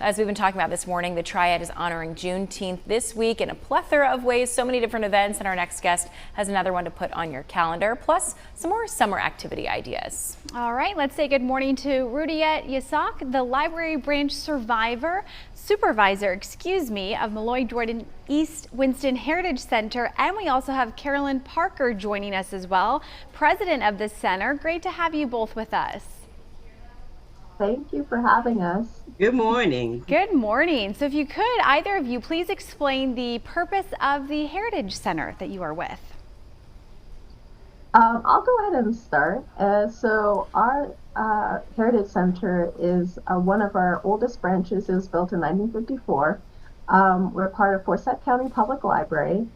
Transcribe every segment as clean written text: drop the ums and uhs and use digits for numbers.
As we've been talking about this morning, the Triad is honoring Juneteenth this week in a plethora of ways, so many different events, and our next guest has another one to put on your calendar, plus some more summer activity ideas. All right, let's say good morning to Rudiette Yasak, the library branch supervisor of Molloy Jordan East Winston Heritage Center, and we also have Carolyn Parker joining us as well, president of the center. Great to have you both with us. Thank you for having us. Good morning. Good morning. So if you could, either of you, please explain the purpose of the Heritage Center that you are with. I'll go ahead and start. So our Heritage Center is one of our oldest branches. It was built in 1954. We're part of Forsyth County Public Library.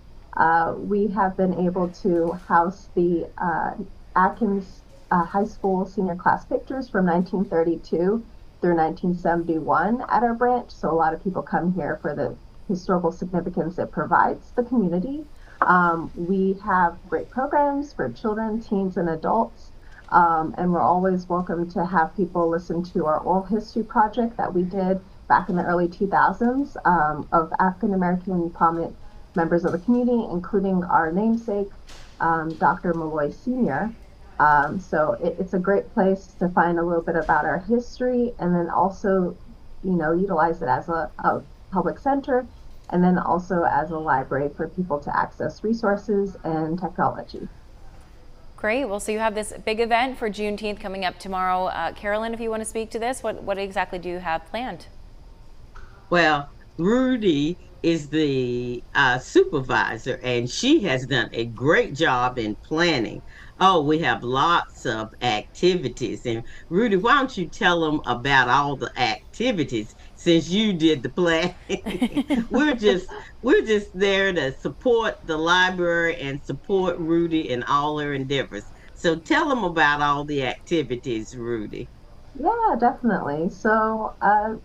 We have been able to house the Atkins High School senior class pictures from 1932 through 1971 at our branch. So a lot of people come here for the historical significance it provides the community. We have great programs for children, teens, and adults. And we're always welcome to have people listen to our oral history project that we did back in the early 2000s of African American prominent members of the community, including our namesake, Dr. Molloy Sr. So it's a great place to find a little bit about our history, and then also, utilize it as a public center, and then also as a library for people to access resources and technology. Great. Well, so you have this big event for Juneteenth coming up tomorrow. Carolyn, if you want to speak to this, what exactly do you have planned? Well, Rudy is the supervisor, and she has done a great job in planning. Oh, we have lots of activities. And Rudy, why don't you tell them about all the activities since you did the planning? We're just there to support the library and support Rudy in all her endeavors. So tell them about all the activities, Rudy. Yeah, definitely. So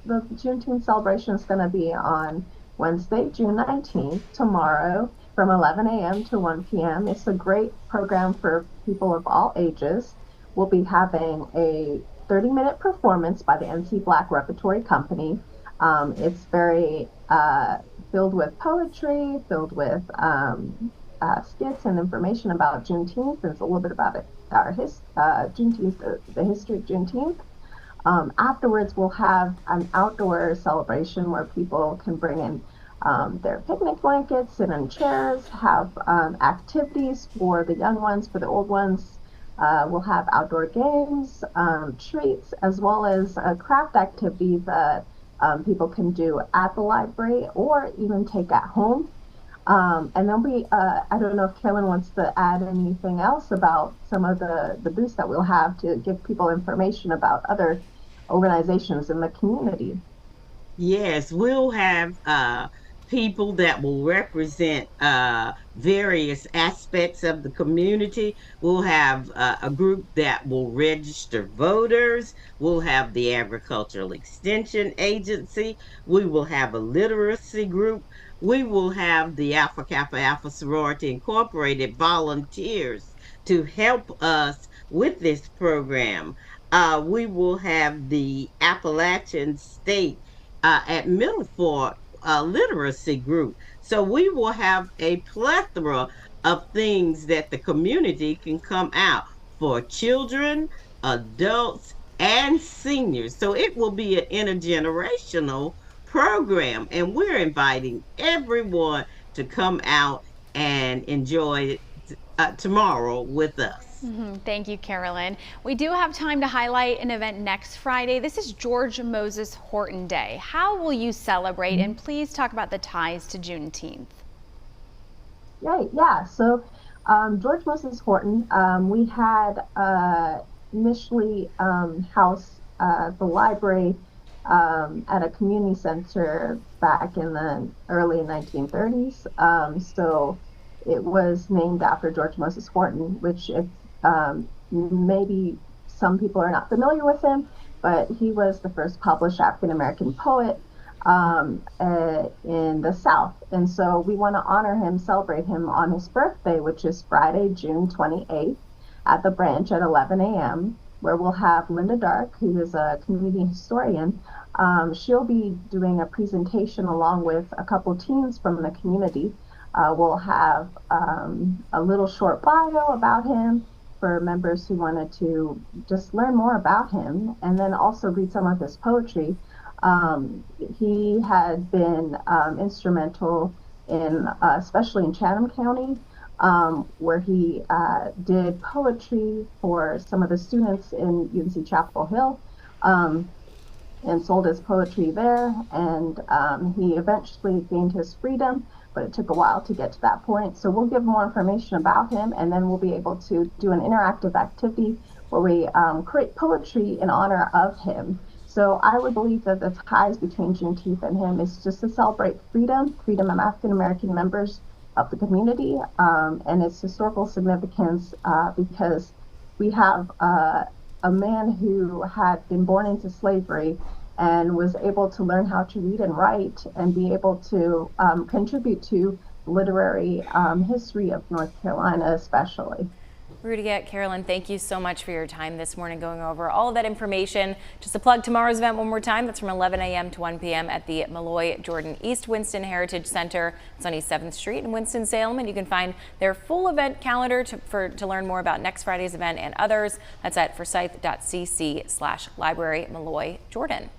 the Juneteenth celebration is going to be on Wednesday, June 19th, tomorrow, from 11 a.m. to 1 p.m. It's a great program for people of all ages. We'll be having a 30-minute performance by the NC Black Repertory Company. It's very filled with poetry, filled with skits and information about Juneteenth. There's a little bit about it, Juneteenth, the history of Juneteenth. Afterwards, we'll have an outdoor celebration where people can bring in their picnic blankets, sit in chairs, have activities for the young ones, for the old ones. We'll have outdoor games, treats, as well as a craft activity that people can do at the library or even take at home. And there'll be, I don't know if Carolyn wants to add anything else about some of the booths that we'll have to give people information about other organizations in the community. Yes, we'll have people that will represent various aspects of the community. We'll have a group that will register voters. We'll have the Agricultural Extension Agency. We will have a literacy group. We will have the Alpha Kappa Alpha Sorority Incorporated volunteers to help us with this program. We will have the Appalachian State at Middle Fork literacy group. So we will have a plethora of things that the community can come out for children, adults, and seniors. So it will be an intergenerational program, and we're inviting everyone to come out and enjoy tomorrow with us. Thank you, Carolyn. We do have time to highlight an event next Friday. This is George Moses Horton Day. How will you celebrate? And please talk about the ties to Juneteenth. Right, yeah. So George Moses Horton, we had initially housed the library at a community center back in the early 1930s. So it was named after George Moses Horton, which maybe some people are not familiar with him, but he was the first published African-American poet in the South. And so we want to honor him, celebrate him on his birthday, which is Friday, June 28th at the branch at 11 a.m. where we'll have Linda Dark, who is a community historian. She'll be doing a presentation along with a couple teens from the community. We'll have a little short bio about him for members who wanted to just learn more about him, and then also read some of his poetry. He had been instrumental in, especially in Chatham County, where he did poetry for some of the students in UNC Chapel Hill, and sold his poetry there. And he eventually gained his freedom, but it took a while to get to that point. So we'll give more information about him, and then we'll be able to do an interactive activity where we create poetry in honor of him. So I would believe that the ties between Juneteenth and him is just to celebrate freedom of African American members of the community, and its historical significance because we have a man who had been born into slavery and was able to learn how to read and write and be able to contribute to literary history of North Carolina especially. Rudiette, Carolyn, thank you so much for your time this morning going over all of that information. Just to plug tomorrow's event one more time, that's from 11 a.m. to 1 p.m. at the Malloy Jordan East Winston Heritage Center. It's on East 7th Street in Winston-Salem, and you can find their full event calendar to learn more about next Friday's event and others. That's at forsyth.cc/library Malloy Jordan.